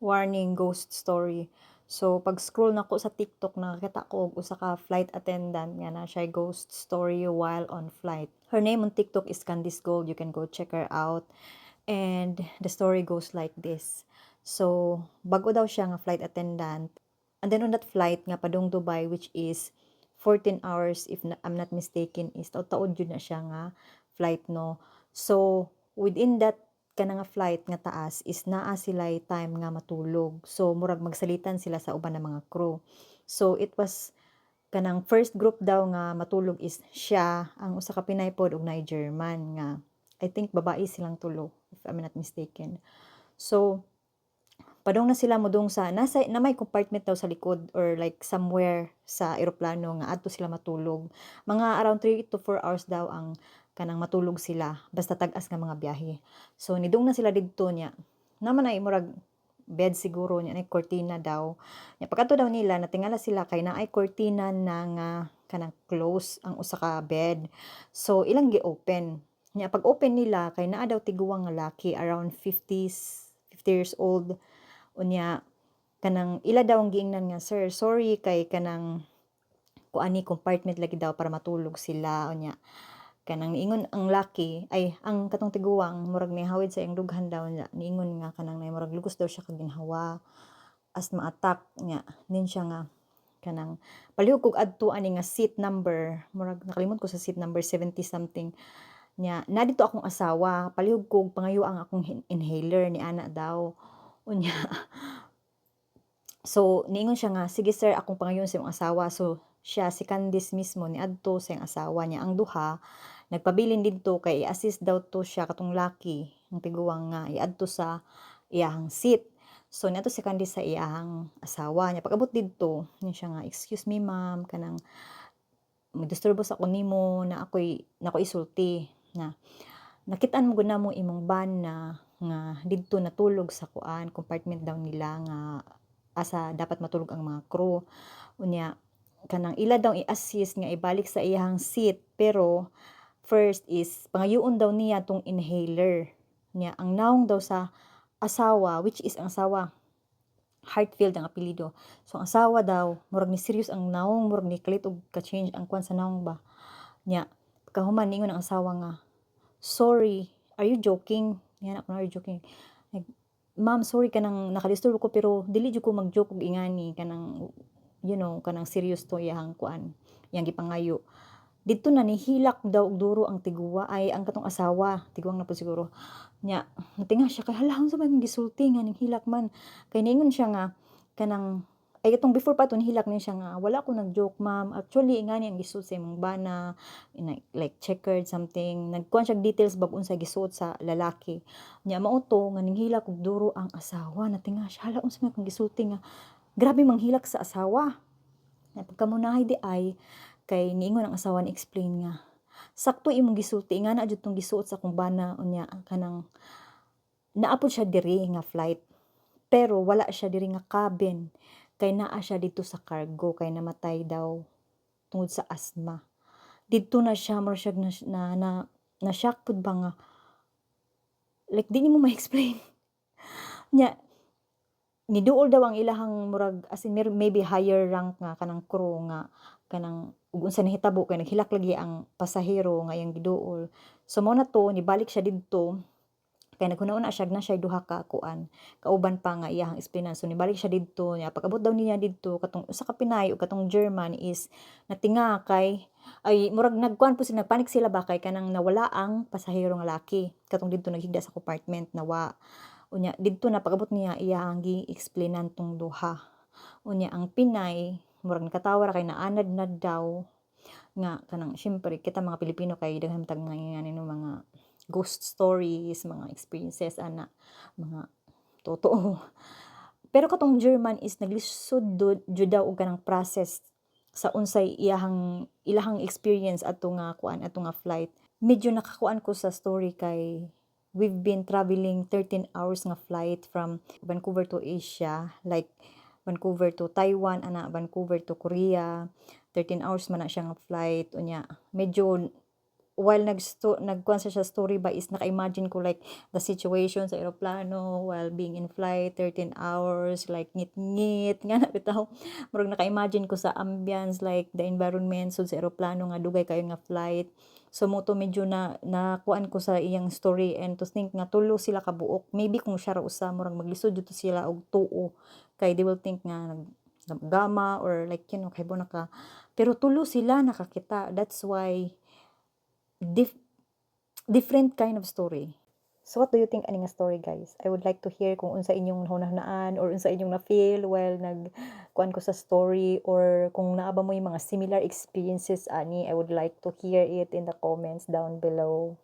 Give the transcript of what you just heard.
Warning, ghost story. So pag-scroll nako sa TikTok nakakita ko og usa ka flight attendant nga na siya ghost story while on flight. Her name on TikTok is Candice Gold. You can go check her out. And the story goes like this. So bago daw siya nga flight attendant. And then on that flight nga padung Dubai, which is 14 hours if I'm not mistaken, is taud-taud yun na siya nga flight, no. So within that kana nga flight nga taas is naa sila'y time nga matulog. So murag magsalitan sila sa uban ng mga crew. So it was kanang first group daw nga matulog is siya, ang usa ka Pinay pod ug naay German nga I think babae silang tulo if I'm not mistaken. So padung na sila modung sa nasa na may compartment daw sa likod or like somewhere sa eroplano nga adto sila matulog. Mga around 3 to 4 hours daw ang kanang matulog sila basta tag-as nga mga biyahe. So nidung na sila didto niya. Naman ay murag bed siguro niya, nay cortina daw. Nya pagkadto daw nila natingala sila kay naay cortina na nga kanang close ang usa ka bed. So ilang gi-open. Nya pag open nila kay naa daw tiguang nga laki around 50 years old. Unya kanang ila daw ang giingnan nga, "Sir, sorry kay kanang kuani compartment lagi daw para matulog sila." Unya kanang niingon ang laki ay ang katong tiguang murag nihawid sa iyang dughan daw niya niingon nga kanang nay murag lugos daw siya kag ginhawa as ma-attack niya nin siya nga kanang palihog kog adto ani nga seat number murag nakalimot ko sa seat number 70 something niya na dito akong asawa palihog kog pangayo ang akong inhaler ni ana daw unya. So niingon siya nga, "Sige sir, akong pangayon sa imong asawa." So siya si Candice mismo niadto sa iyang asawa niya. Ang duha nagpabilin didto kay i-assist daw 'to siya katong laki, ang tiguang nga iadto sa iyahang seat. So niadto si Candice sa iyahang asawa niya. Pag-abot didto, niya siya nga, "Excuse me ma'am, kanang madisturbo sa ko nimo na ako'y isulti na nakitaan mo gud namo imong van na nga didto natulog sa kuan compartment daw nila nga asa dapat matulog ang mga crew." Unya kanang ila daw i-assist nga ibalik sa iyahang seat pero first is pangayoon daw niya tong inhaler niya. Ang naong daw sa asawa, which is ang asawa Heartfield ang apelyido. So ang asawa daw murag ni serious ang naong, murag ni kalit og ka-change ang kwan sa naong ba. Nya pagkahuman niingon ang asawa nga, "Sorry, are you joking?" Yan ako, "Are you joking?" Like, "Ma'am, sorry kanang nakadisturbo ko pero dili jud ko mag-joke og ingani kanang kanang serious to iyahang kuan, iyang gipangayo." Didto na nihilak daw og duro ang tiguwa ay ang katong asawa, tiguang na po siguro. Nya natinga siya kay hala unsa man gisulti nga ning hilak man. Kay niingon siya nga kanang ay itong before pa 'to nihilak ni siya nga, "Wala ko nag-joke ma'am, actually ingani ang gisuot sa imong bana, like checkered something." Nagkuhan siya og details bag unsay gisuot sa lalaki. Nya mao 'to nga ninghilak og duro ang asawa, natinga siya, hala unsa man akong gisulti nga grabe manghilak sa asawa. Nya pagkamunahay di ay kay niingon ang asawa ni-explain nga, "Sakto imong gisulti ingana jud 'tong gisuot sa akong bana." Unya kanang naa pod siya diri nga flight, pero wala siya diri nga cabin, kay naa siya dito sa cargo kay namatay daw tungod sa asthma. Didto na siya mura siyag na-shock pud ba nga, like di nimo ma-explain. Nya niduol daw ang ilahang murag as in maybe higher rank nga kanang crew nga kanang ug unsa nahitabo kay naghilak lagi ang pasahero nga iyang giduol. So mao na 'to nibalik siya didto kay naghuna-una siya na siya'y duha ka kuan, kauban pa nga iyahang explainan. So nibalik siya didto nya pag-abot daw niya didto katong usa ka Pinay ug katong German is natinga kay ay murag nagkuan po sila nagpanik sila ba kay kanang nawala ang pasahero nga laki katong didto naghigda sa compartment nawa. Unya didto na pag-abot niya iyang gi-explainan tong duha. Unya ang Pinay murag nakatawa ra kay naanad na daw nga kanang siyempre kita mga Pilipino kay daghan tag nangyayari mga ghost stories, mga experiences ana, mga totoo. Pero katong German is naglisod jud daw og kanang process sa unsay ilahang experience ato nga kuan ato nga flight. Medyo nakakuan ko sa story kay we've been traveling 13 hours nga flight from Vancouver to Asia, like Vancouver to Taiwan, ana Vancouver to Korea. 13 hours man na siya nga flight unya medyo while nagkuhan siya story ba is naka-imagine ko like the situation sa eroplano while being in flight 13 hours like ngit-ngit nga na bitaw murag naka-imagine ko sa ambience like the environment sud sa eroplano nga dugay kayo nga flight. So moto medyo nakuan ko sa iyang story and to think nga tulo sila ka buok. Maybe kung siya ra usa murag maglisod jud to sila og tuo kay they will think nga gama or like kay bo naka pero tulo sila nakakita. That's why different kind of story. So what do you think ani nga story guys? I would like to hear kung unsa inyong hunahunaan or unsa inyong na-feel while nagkuan ko sa story or kung naa ba mo yung mga similar experiences ani. I would like to hear it in the comments down below.